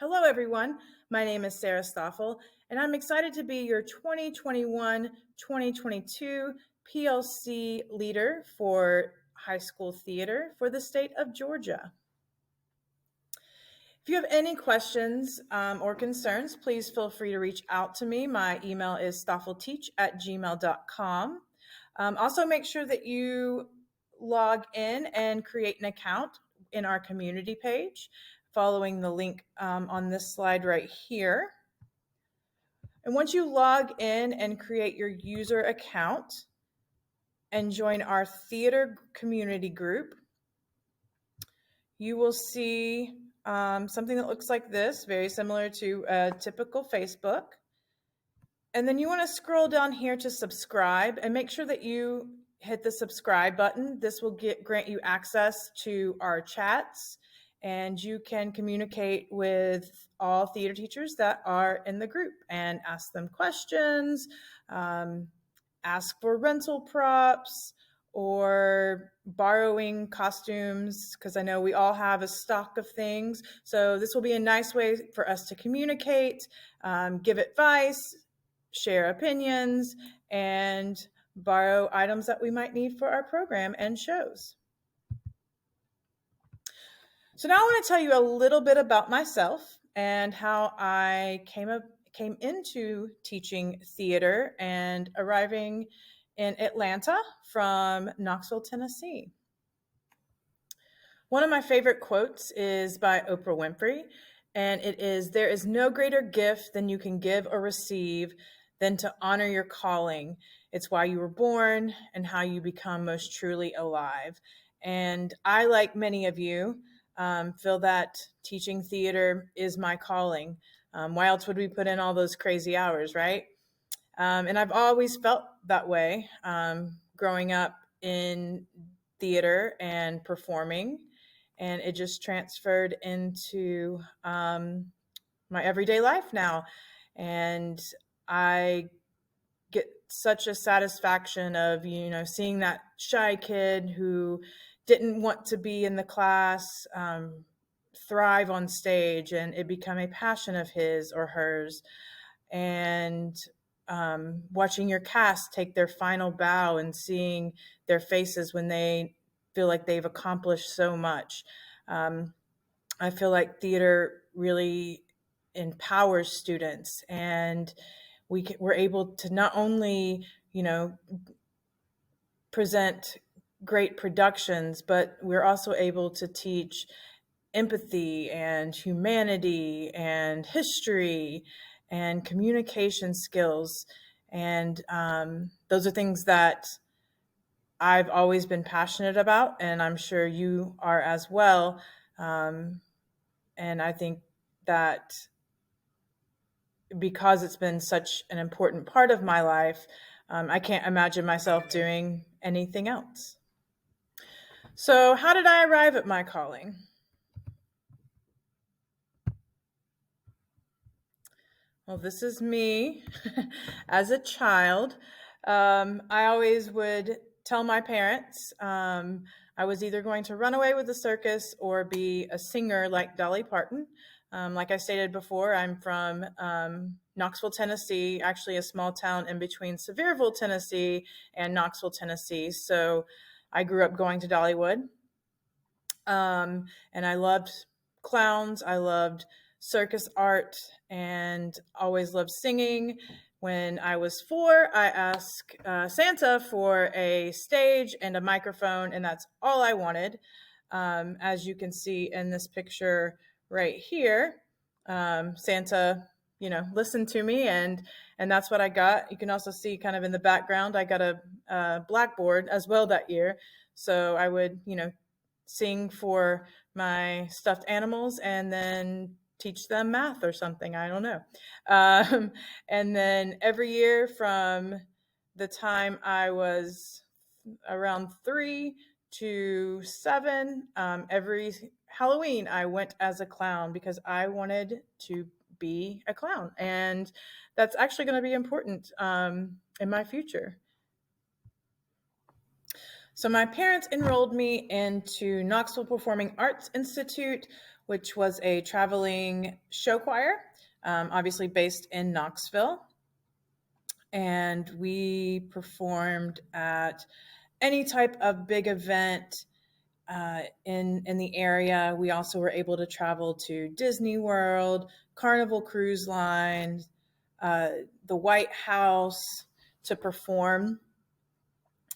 Hello, everyone. My name is Sarah Stoffel, and I'm excited to be your 2021-2022 PLC leader for high school theater for the state of Georgia. If you have any questions or concerns, please feel free to reach out to me. My email is stoffelteach@gmail.com. Also, make sure that you log in and create an account in our community page, following the link on this slide right here. And once you log in and create your user account and join our theater community group, you will see something that looks like this, very similar to a typical Facebook. And then you want to scroll down here to subscribe and make sure that you hit the subscribe button. This will grant you access to our chats, and you can communicate with all theater teachers that are in the group and ask them questions, ask for rental props, or borrowing costumes, because I know we all have a stock of things. So this will be a nice way for us to communicate, give advice, share opinions, and borrow items that we might need for our program and shows. So now I want to tell you a little bit about myself and how I came into teaching theater and arriving in Atlanta from Knoxville, Tennessee. One of my favorite quotes is by Oprah Winfrey, and it is, "There is no greater gift than you can give or receive than to honor your calling. It's why you were born and how you become most truly alive." And I, like many of you, feel that teaching theater is my calling. Why else would we put in all those crazy hours, right? And I've always felt that way, growing up in theater and performing, and it just transferred into my everyday life now. And I get such a satisfaction of, seeing that shy kid who didn't want to be in the class thrive on stage, and it become a passion of his or hers. And watching your cast take their final bow and seeing their faces when they feel like they've accomplished so much. I feel like theater really empowers students, and we're able to not only, present great productions, but we're also able to teach empathy and humanity and history and communication skills. And those are things that I've always been passionate about, and I'm sure you are as well. And I think that because it's been such an important part of my life, I can't imagine myself doing anything else. So how did I arrive at my calling? Well, this is me as a child. I always would tell my parents I was either going to run away with the circus or be a singer like Dolly Parton. Like I stated before, I'm from Knoxville, Tennessee, actually a small town in between Sevierville, Tennessee and Knoxville, Tennessee. So I grew up going to Dollywood. And I loved clowns. I loved circus art and always loved singing. When I was 4, I asked Santa for a stage and a microphone, and that's all I wanted. As you can see in this picture right here, Santa, listened to me, and that's what I got. You can also see kind of in the background, I got a blackboard as well that year. So I would, sing for my stuffed animals and then teach them math or something. I don't know. And then every year from the time I was around 3 to 7, every Halloween I went as a clown because I wanted to be a clown. And that's actually going to be important in my future. So my parents enrolled me into Knoxville Performing Arts Institute, which was a traveling show choir, obviously based in Knoxville. And we performed at any type of big event in the area. We also were able to travel to Disney World, Carnival Cruise Line, the White House to perform.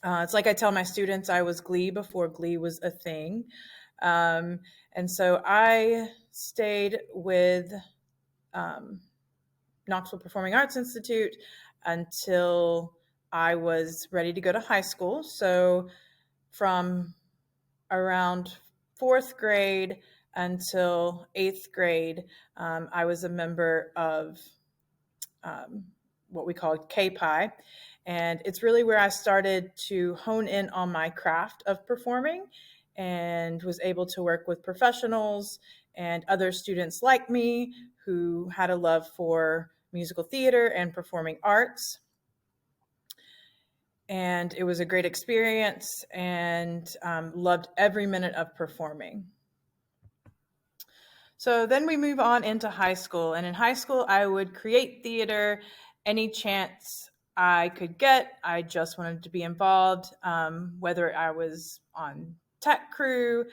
It's like I tell my students, I was Glee before Glee was a thing. And so I stayed with Knoxville Performing Arts Institute until I was ready to go to high school. So from around fourth grade until eighth grade, I was a member of what we call K-Pi. And it's really where I started to hone in on my craft of performing and was able to work with professionals and other students like me who had a love for musical theater and performing arts. And it was a great experience, and loved every minute of performing. So then we move on into high school. And in high school, I would create theater any chance I could get. I just wanted to be involved, whether I was on tech crew,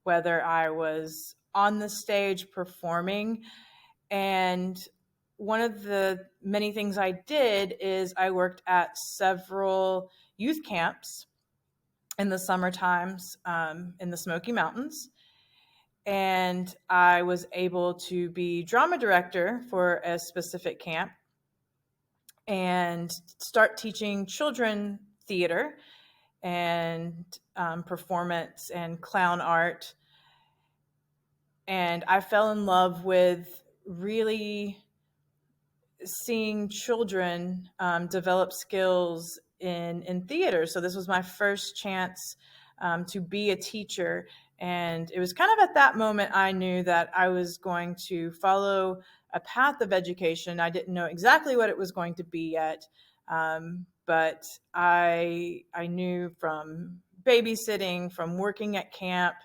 whether I was on the stage performing. And one of the many things I did is I worked at several youth camps in the summer times in the Smoky Mountains. And I was able to be drama director for a specific camp and start teaching children theater and performance and clown art. And I fell in love with really seeing children develop skills in theater. So this was my first chance to be a teacher. And it was kind of at that moment I knew that I was going to follow a path of education. I didn't know exactly what it was going to be yet, but I knew from babysitting, from working at camp,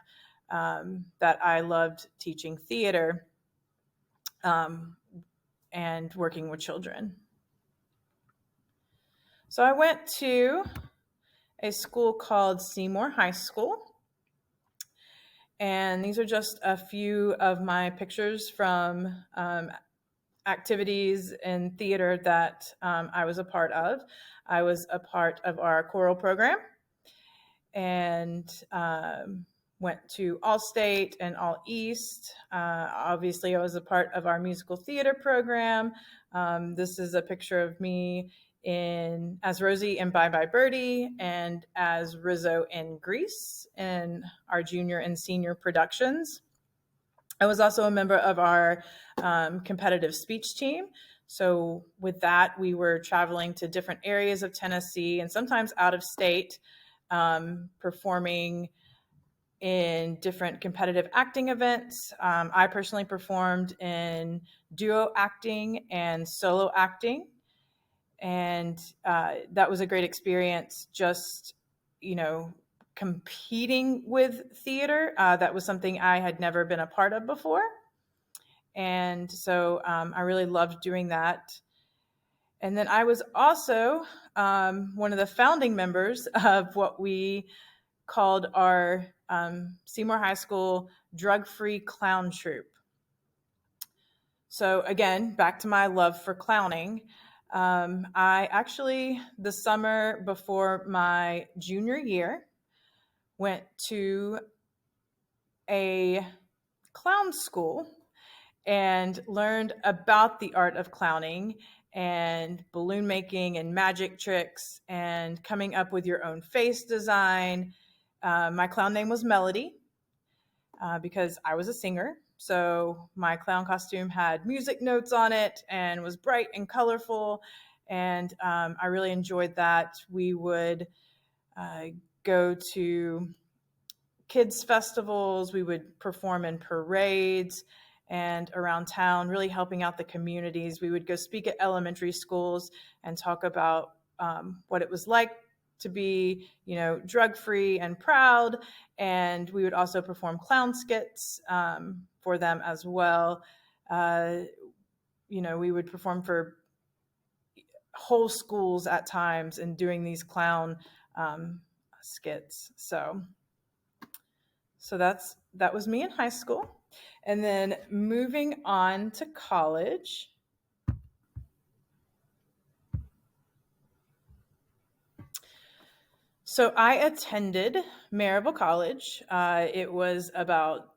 that I loved teaching theater and working with children. So I went to a school called Seymour High School. And these are just a few of my pictures from activities in theater that I was a part of. I was a part of our choral program and went to All State and All East. Obviously, I was a part of our musical theater program. This is a picture of me as Rosie in Bye Bye Birdie and as Rizzo in Grease in our junior and senior productions. I was also a member of our competitive speech team. So with that, we were traveling to different areas of Tennessee and sometimes out of state, performing in different competitive acting events. I personally performed in duo acting and solo acting. And that was a great experience, just, competing with theater. That was something I had never been a part of before. And so I really loved doing that. And then I was also one of the founding members of what we called our Seymour High School Drug-Free Clown Troupe. So again, back to my love for clowning. I actually, the summer before my junior year, went to a clown school and learned about the art of clowning and balloon making and magic tricks and coming up with your own face design. My clown name was Melody because I was a singer. So my clown costume had music notes on it and was bright and colorful. And I really enjoyed that. We would go to kids' festivals. We would perform in parades and around town, really helping out the communities. We would go speak at elementary schools and talk about what it was like to be, drug-free and proud. And we would also perform clown skits for them as well. We would perform for whole schools at times and doing these clown skits. So that was me in high school. And then moving on to college. So I attended Maryville College. It was about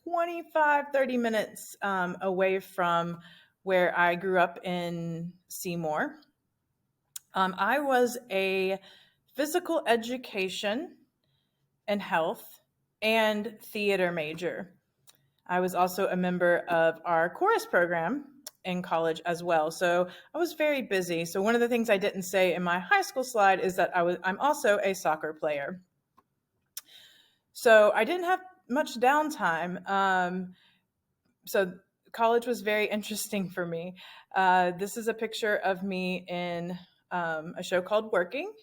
25-30 minutes away from where I grew up in Seymour. I was a physical education and health and theater major. I was also a member of our chorus program in college as well. So I was very busy. So one of the things I didn't say in my high school slide is that I'm also a soccer player. So I didn't have much downtime. So college was very interesting for me. This is a picture of me in a show called Working.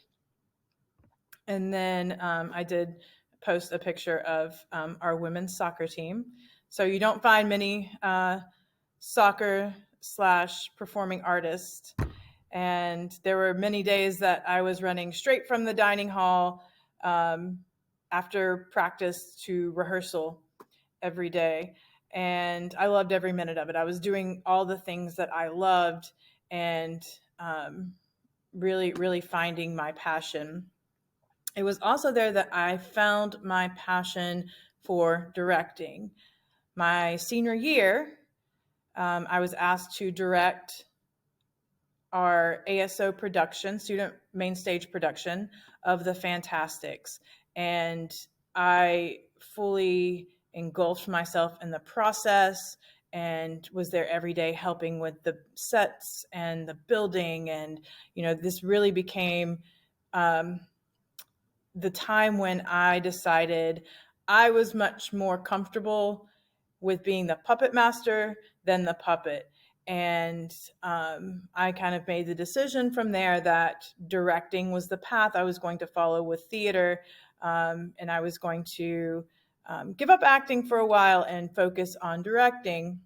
And then I did post a picture of our women's soccer team. So you don't find many soccer/performing artists. And there were many days that I was running straight from the dining hall after practice to rehearsal every day. And I loved every minute of it. I was doing all the things that I loved and really, really finding my passion. It was also there that I found my passion for directing. My senior year, I was asked to direct our ASO production, student main stage production of The Fantastics. And I fully engulfed myself in the process and was there every day helping with the sets and the building. And, this really became the time when I decided I was much more comfortable with being the puppet master than the puppet. And I kind of made the decision from there that directing was the path I was going to follow with theater. And I was going to give up acting for a while and focus on directing.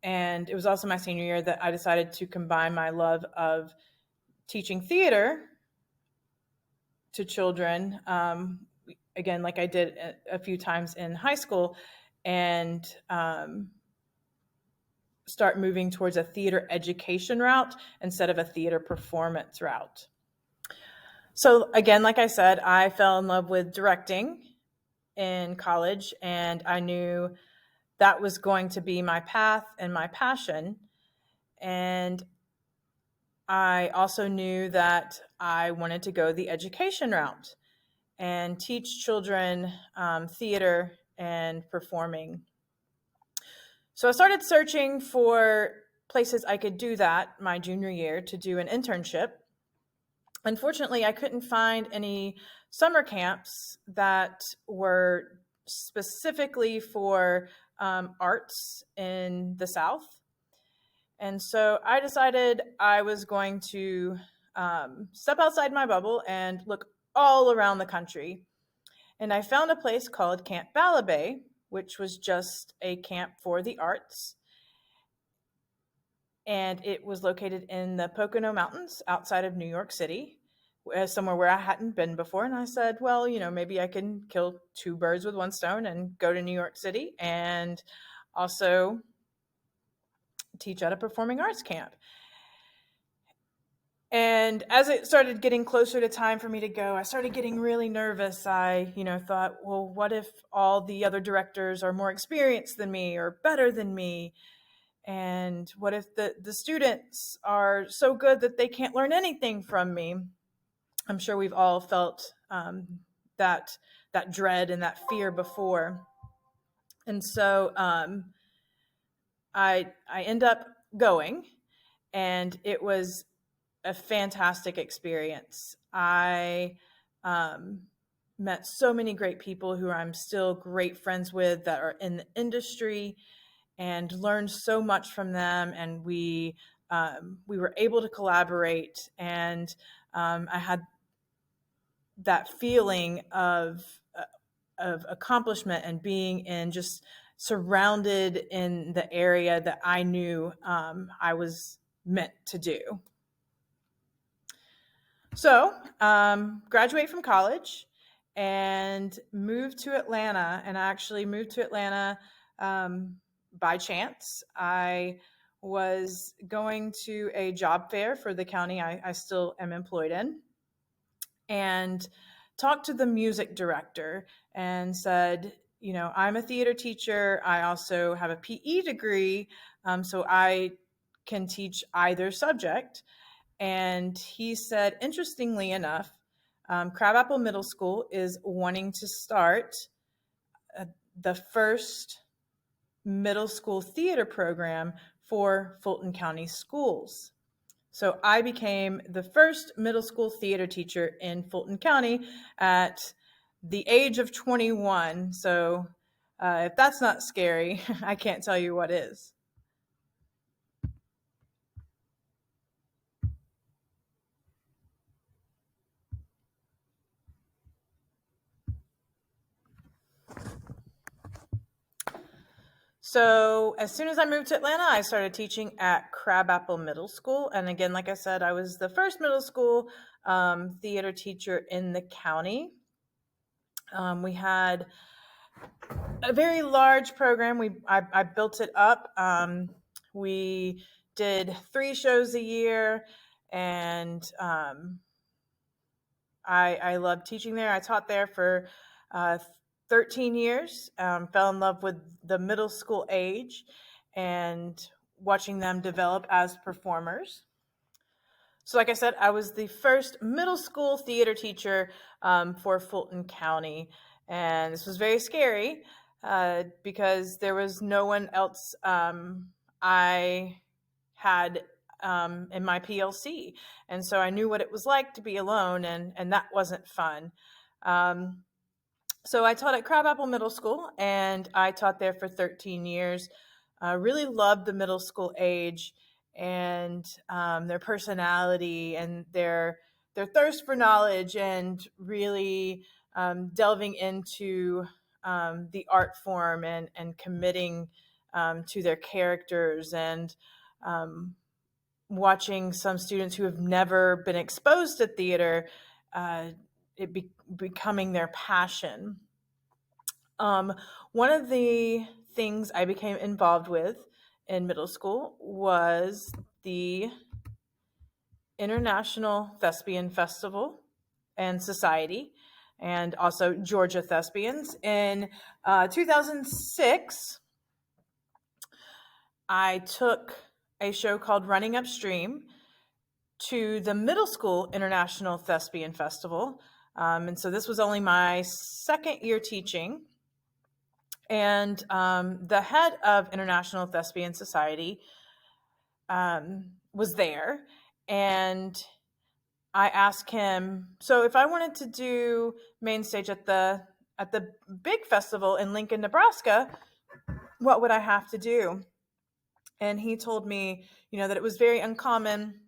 And it was also my senior year that I decided to combine my love of teaching theater to children, again, like I did a few times in high school, and start moving towards a theater education route instead of a theater performance route. So again, like I said, I fell in love with directing in college, and I knew that was going to be my path and my passion. And I also knew that I wanted to go the education route and teach children theater and performing. So I started searching for places I could do that my junior year to do an internship. Unfortunately, I couldn't find any summer camps that were specifically for arts in the South. And so I decided I was going to step outside my bubble and look all around the country. And I found a place called Camp Balabay, which was just a camp for the arts. And it was located in the Pocono Mountains outside of New York City, somewhere where I hadn't been before. And I said, well, maybe I can kill two birds with one stone and go to New York City and also teach at a performing arts camp. And as it started getting closer to time for me to go, I started getting really nervous. I, thought, well, what if all the other directors are more experienced than me or better than me? And what if the students are so good that they can't learn anything from me? I'm sure we've all felt that dread and that fear before. And so I end up going, and it was a fantastic experience. I met so many great people who I'm still great friends with that are in the industry, and learned so much from them. And we were able to collaborate, and I had that feeling of accomplishment and being in just surrounded in the area that I knew I was meant to do. So, graduate from college and moved to Atlanta. And I actually moved to Atlanta by chance. I was going to a job fair for the county I still am employed in, and talked to the music director and said, you know, I'm a theater teacher. I also have a PE degree, so I can teach either subject. And he said, interestingly enough, Crabapple Middle School is wanting to start the first middle school theater program for Fulton County schools. So I became the first middle school theater teacher in Fulton County at the age of 21. So if that's not scary, I can't tell you what is. So as soon as I moved to Atlanta, I started teaching at Crabapple Middle School. And again, like I said, I was the first middle school theater teacher in the county. We had a very large program. I built it up. We did 3 shows a year, and I loved teaching there. I taught there for 13 years, fell in love with the middle school age and watching them develop as performers. So like I said, I was the first middle school theater teacher for Fulton County. And this was very scary because there was no one else I had in my PLC. And so I knew what it was like to be alone, and that wasn't fun. So I taught at Crabapple Middle School, and I taught there for 13 years. Really loved the middle school age and their personality and their thirst for knowledge, and really delving into the art form and committing to their characters, and watching some students who have never been exposed to theater becoming their passion. One of the things I became involved with in middle school was the International Thespian Festival and Society, and also Georgia Thespians. In 2006, I took a show called Running Upstream to the Middle School International Thespian Festival. And so this was only my second year teaching. And the head of International Thespian Society was there. And I asked him, so if I wanted to do main stage at the big festival in Lincoln, Nebraska, what would I have to do? And he told me, you know, that it was very uncommon,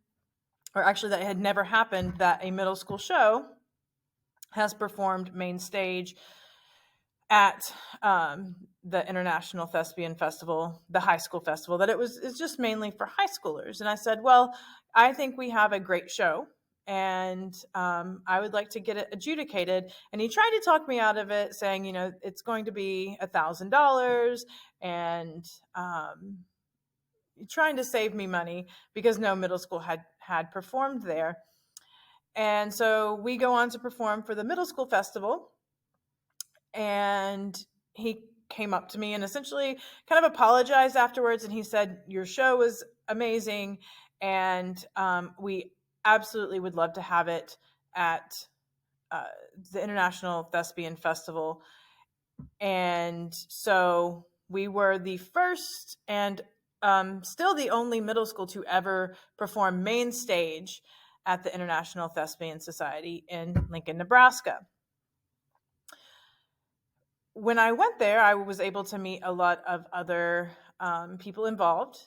or actually that it had never happened, that a middle school show has performed main stage at the International Thespian Festival, the high school festival, that it's just mainly for high schoolers. And I said, well, I think we have a great show, and I would like to get it adjudicated. And he tried to talk me out of it, saying, you know, it's going to be $1,000, and trying to save me money because no middle school had performed there. And so we go on to perform for the middle school festival, and he came up to me and essentially kind of apologized afterwards, and he said, your show was amazing, and we absolutely would love to have it at the International Thespian Festival. And so we were the first and still the only middle school to ever perform main stage at the International Thespian Society in Lincoln, Nebraska. When I went there, I was able to meet a lot of other people involved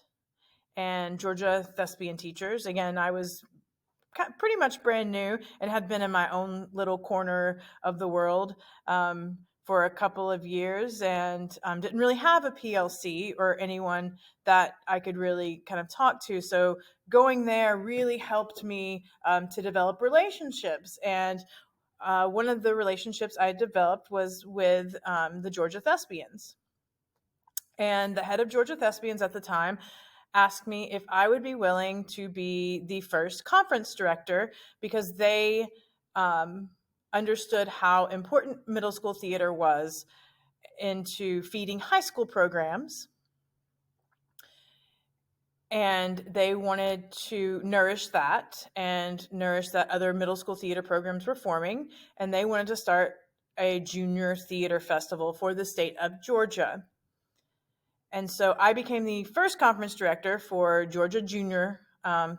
and Georgia thespian teachers. Again, I was pretty much brand new and had been in my own little corner of the world for a couple of years and didn't really have a PLC or anyone that I could really kind of talk to. So going there really helped me to develop relationships. And one of the relationships I developed was with the Georgia Thespians. And the head of Georgia Thespians at the time asked me if I would be willing to be the first conference director, because they understood how important middle school theater was into feeding high school programs. And they wanted to nourish that and nourish that other middle school theater programs were forming. And they wanted to start a junior theater festival for the state of Georgia. And so I became the first conference director for Georgia Junior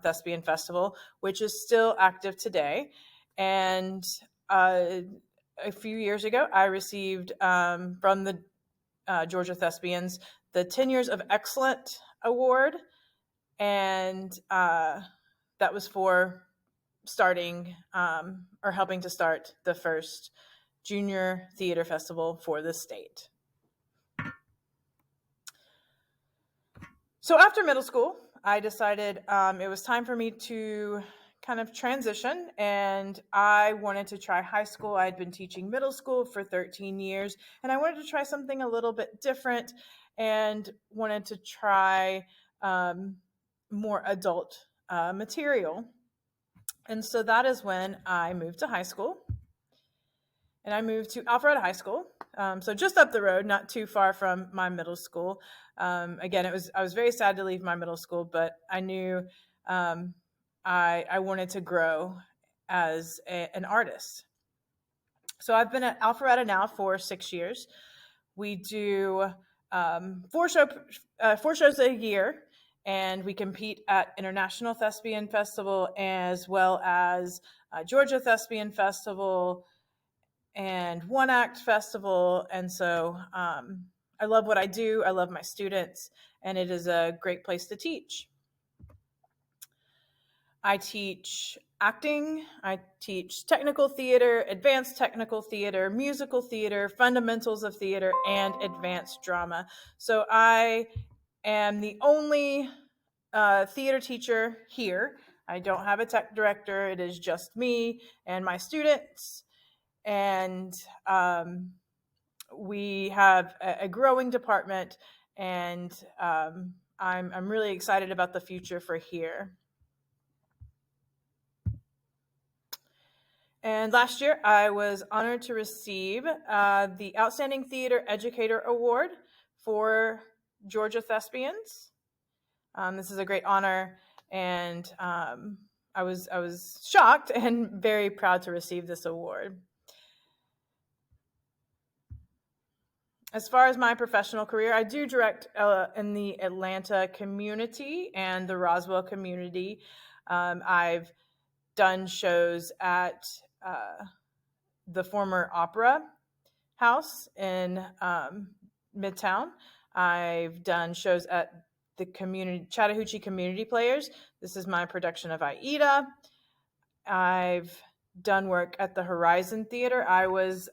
Thespian Festival, which is still active today. And a few years ago, I received from the Georgia Thespians the 10 Years of Excellent Award. And that was for starting or helping to start the first junior theater festival for the state. So after middle school, I decided it was time for me to kind of transition, and I wanted to try high school. I had been teaching middle school for 13 years, and I wanted to try something a little bit different and wanted to try more adult material. And so that is when I moved to high school. And I moved to Alpharetta High School, so just up the road, not too far from my middle school. Again, I was very sad to leave my middle school, but I knew I wanted to grow as an artist. So I've been at Alpharetta now for 6 years. We do 4 shows a year, and we compete at International Thespian Festival as well as Georgia Thespian Festival and One Act Festival. And so I love what I do. I love my students, and it is a great place to teach. I teach acting, I teach technical theater, advanced technical theater, musical theater, fundamentals of theater, and advanced drama. So I am the only theater teacher here. I don't have a tech director. It is just me and my students. And we have a growing department, and I'm really excited about the future for here. And last year, I was honored to receive the Outstanding Theater Educator Award for Georgia Thespians. This is a great honor, and I was shocked and very proud to receive this award. As far as my professional career, I do direct in the Atlanta community and the Roswell community. I've done shows at the former Opera House in Midtown. I've done shows at the Chattahoochee Community Players. This is my production of Aida. I've done work at the Horizon Theater. I was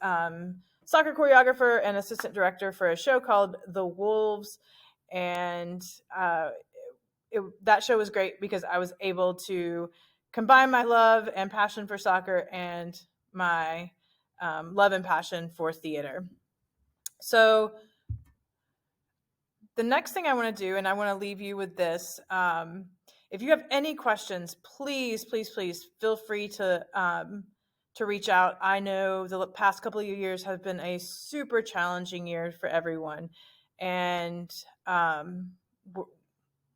soccer choreographer and assistant director for a show called The Wolves, and that show was great because I was able to combine my love and passion for soccer and my love and passion for theater. So the next thing I want to do, and I want to leave you with this, if you have any questions, please feel free to reach out. I know the past couple of years have been a super challenging year for everyone, and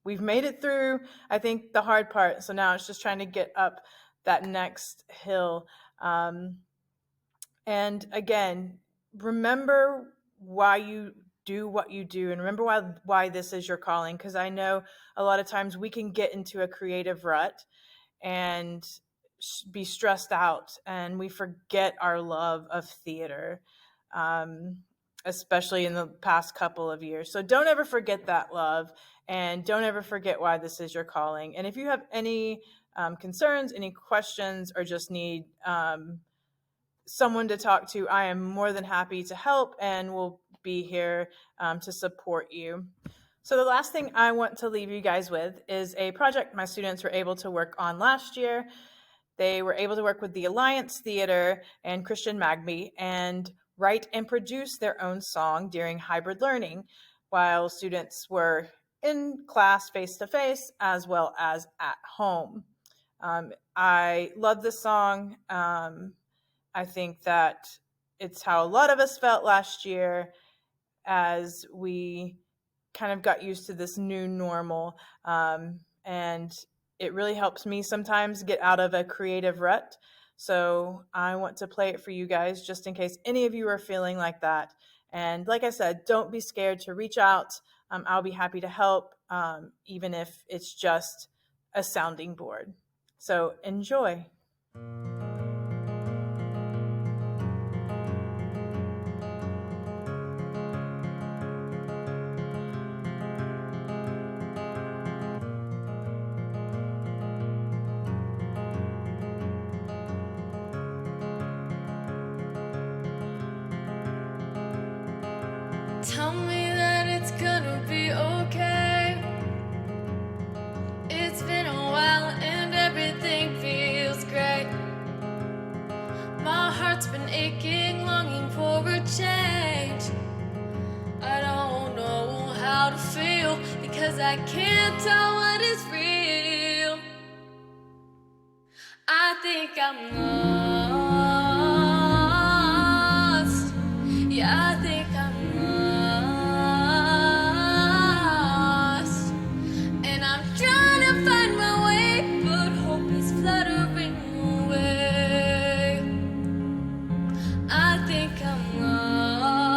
we've made it through, I think, the hard part. So now it's just trying to get up that next hill. And again, remember why you do what you do, and remember why this is your calling, because I know a lot of times we can get into a creative rut and be stressed out, and we forget our love of theater, especially in the past couple of years. So don't ever forget that love, and don't ever forget why this is your calling. And if you have any concerns, any questions, or just need someone to talk to, I am more than happy to help and will be here to support you. So the last thing I want to leave you guys with is a project my students were able to work on last year. They were able to work with the Alliance Theater and Christian Magby and write and produce their own song during hybrid learning while students were in class face-to-face as well as at home. I love this song. I think that it's how a lot of us felt last year as we kind of got used to this new normal. And it really helps me sometimes get out of a creative rut. So I want to play it for you guys just in case any of you are feeling like that. And like I said, don't be scared to reach out. I'll be happy to help, even if it's just a sounding board. So enjoy. Tell me that it's gonna be okay. It's been a while and everything feels great. My heart's been aching, longing for a change. I don't know how to feel because I can't tell what is real. I think I'm lost. Yeah, I think I'm lost. And I'm trying to find my way, but hope is fluttering away. I think I'm lost.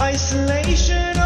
Isolation.